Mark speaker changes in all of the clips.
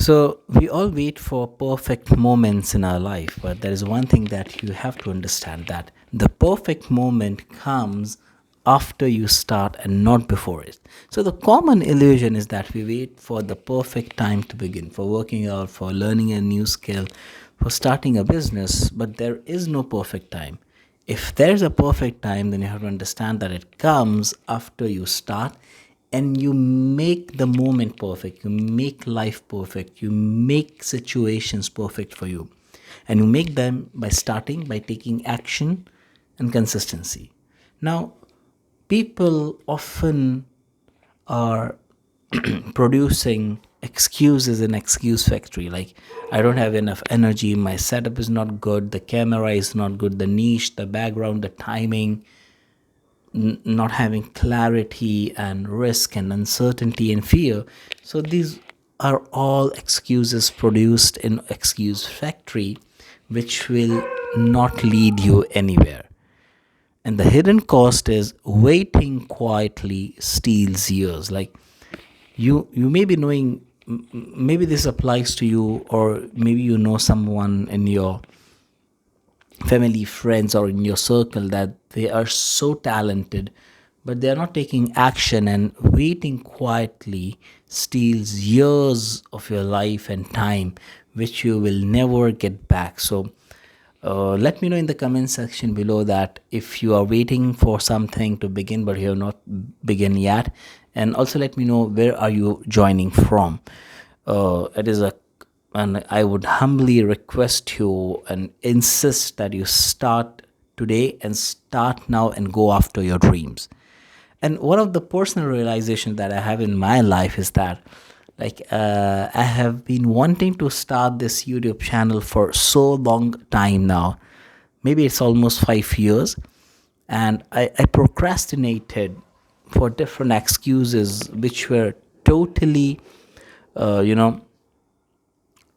Speaker 1: So, we all wait for perfect moments in our life, but there is one thing that you have to understand that the perfect moment comes after you start and not before it. So, the common illusion is that we wait for the perfect time to begin, for working out, for learning a new skill, for starting a business, but there is no perfect time. If there's a perfect time, then you have to understand that it comes after you start and you make the moment perfect, you make life perfect, you make situations perfect for you. And you make them by starting, by taking action and consistency. Now, people often are producing excuses in excuse factory, like I don't have enough energy, my setup is not good, the camera is not good, the niche, the background, the timing, not having clarity and risk and uncertainty and fear. So these are all excuses produced in excuse factory, which will not lead you anywhere. And the hidden cost is waiting quietly steals years. Like you may be knowing, maybe this applies to you, or maybe you know someone in your family, friends, or in your circle that they are so talented, but they are not taking action, and waiting quietly steals years of your life and time, which you will never get back. So, let me know in the comment section below that if you are waiting for something to begin but you have not begun yet, and also let me know where are you joining from. It is a and I would humbly request you and insist that you start today and start now and go after your dreams. And one of the personal realizations that I have in my life is that, I have been wanting to start this YouTube channel for so long time now. Maybe it's almost 5 years, and I procrastinated for different excuses which were totally, uh, you know,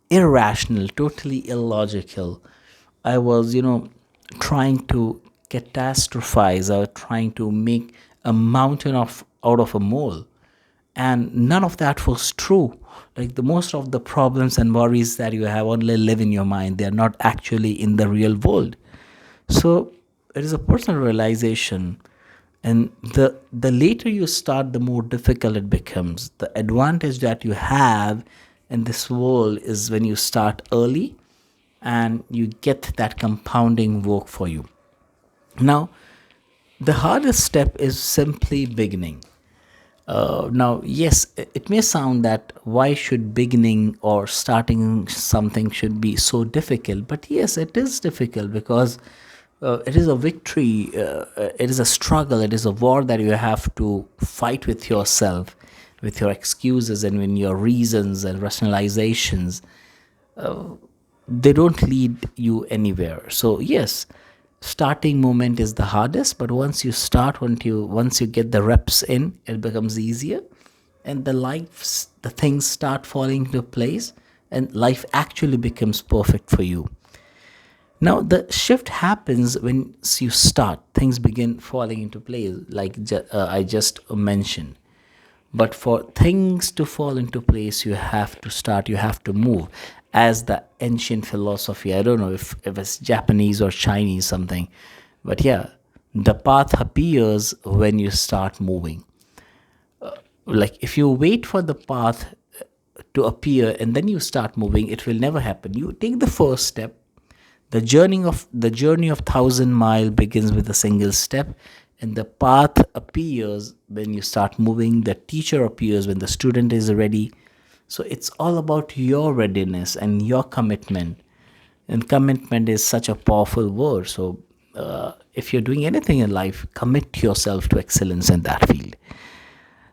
Speaker 1: irrational, totally illogical. I was, trying to catastrophize or trying to make a mountain of out of a mole. And none of that was true. Like the most of the problems and worries that you have only live in your mind. They are not actually in the real world. So it is a personal realization, and the later you start, the more difficult it becomes. The advantage that you have in this world is when you start early and you get that compounding work for you. Now, the hardest step is simply beginning. Now, yes, it may sound that why should beginning or starting something should be so difficult, but yes, it is difficult because it is a victory, it is a struggle, it is a war that you have to fight with yourself, with your excuses and with your reasons and rationalizations. They don't lead you anywhere. So yes, starting moment is the hardest, but once you start, once you get the reps in, it becomes easier, and the things start falling into place, and life actually becomes perfect for you. Now the shift happens when you start, things begin falling into place, like I just mentioned. But for things to fall into place, you have to start, you have to move. As the ancient philosophy, I don't know if it's Japanese or Chinese something, but yeah, the path appears when you start moving. Like if you wait for the path to appear and then you start moving, it will never happen. You take the first step. The journey of 1,000 mile begins with a single step, and the path appears when you start moving. The teacher appears when the student is ready. So it's all about your readiness and your commitment. And commitment is such a powerful word. So if you're doing anything in life, commit yourself to excellence in that field.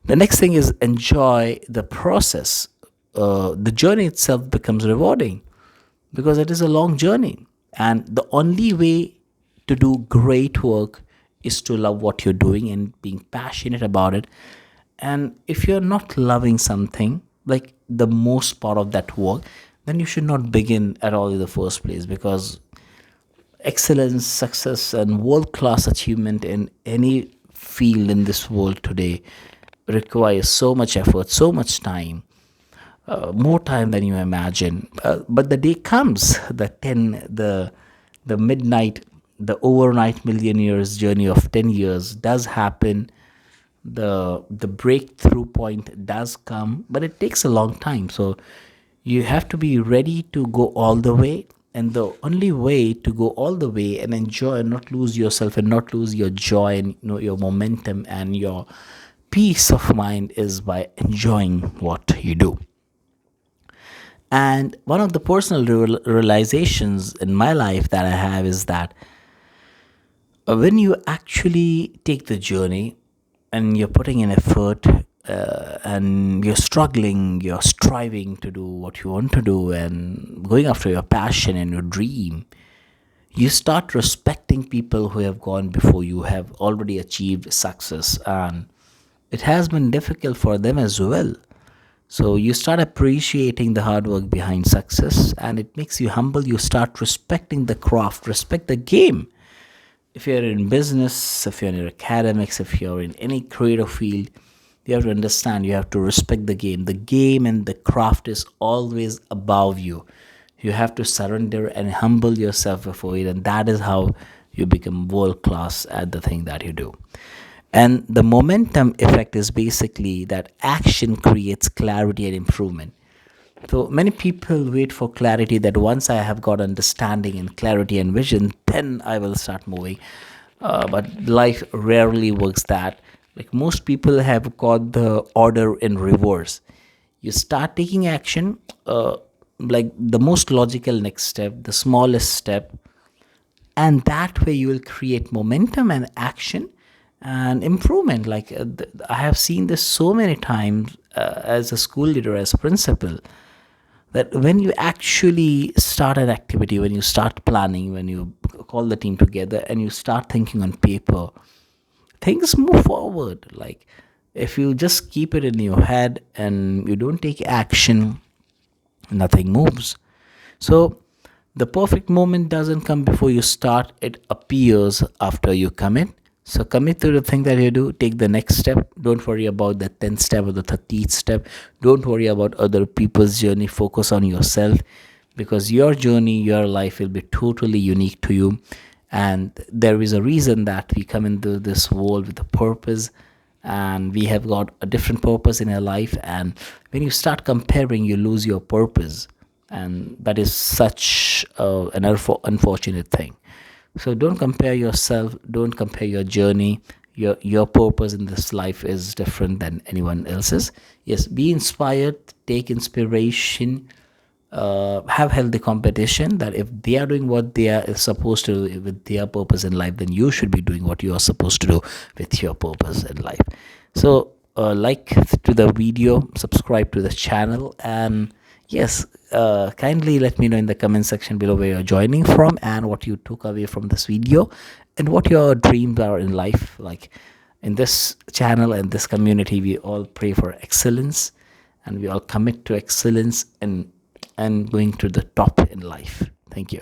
Speaker 1: The next thing is enjoy the process. The journey itself becomes rewarding because it is a long journey. And the only way to do great work is to love what you're doing and being passionate about it. And if you're not loving something, like the most part of that work, then you should not begin at all in the first place, because excellence, success, and world class achievement in any field in this world today requires so much effort, so much time. more time than you imagine. But the day comes, the midnight, the overnight millionaires journey of 10 years does happen. The breakthrough point does come, but it takes a long time. So you have to be ready to go all the way. And the only way to go all the way and enjoy and not lose yourself and not lose your joy and your momentum and your peace of mind is by enjoying what you do. And one of the personal realizations in my life that I have is that when you actually take the journey and you're putting in effort, and you're struggling, you're striving to do what you want to do and going after your passion and your dream, you start respecting people who have gone before you, have already achieved success, and it has been difficult for them as well. So you start appreciating the hard work behind success, and it makes you humble. You start respecting the craft, respect the game. If you're in business, if you're in academics, if you're in any creative field, you have to understand, you have to respect the game. The game and the craft is always above you. You have to surrender and humble yourself before it, and that is how you become world class at the thing that you do. And the momentum effect is basically that action creates clarity and improvement. So many people wait for clarity, that once I have got understanding and clarity and vision, then I will start moving. But life rarely works that. Like, most people have got the order in reverse. You start taking action, like the most logical next step, the smallest step, and that way you will create momentum and action and improvement. Like, I have seen this so many times as a school leader, as a principal, that when you actually start an activity, when you start planning, when you call the team together and you start thinking on paper, things move forward. Like, if you just keep it in your head and you don't take action, nothing moves. So the perfect moment doesn't come before you start, it appears after you commit. So commit to the thing that you do, take the next step. Don't worry about the 10th step or the 30th step. Don't worry about other people's journey. Focus on yourself, because your journey, your life will be totally unique to you. And there is a reason that we come into this world with a purpose, and we have got a different purpose in our life. And when you start comparing, you lose your purpose, and that is such an unfortunate thing. So don't compare yourself, don't compare your journey. Your purpose in this life is different than anyone else's. Yes, be inspired, take inspiration, have healthy competition, that if they are doing what they are supposed to do with their purpose in life, then you should be doing what you are supposed to do with your purpose in life. So like to the video, subscribe to the channel, and yes, kindly let me know in the comment section below where you're joining from and what you took away from this video and what your dreams are in life. Like, in this channel and this community, we all pray for excellence, and we all commit to excellence and going to the top in life. Thank you.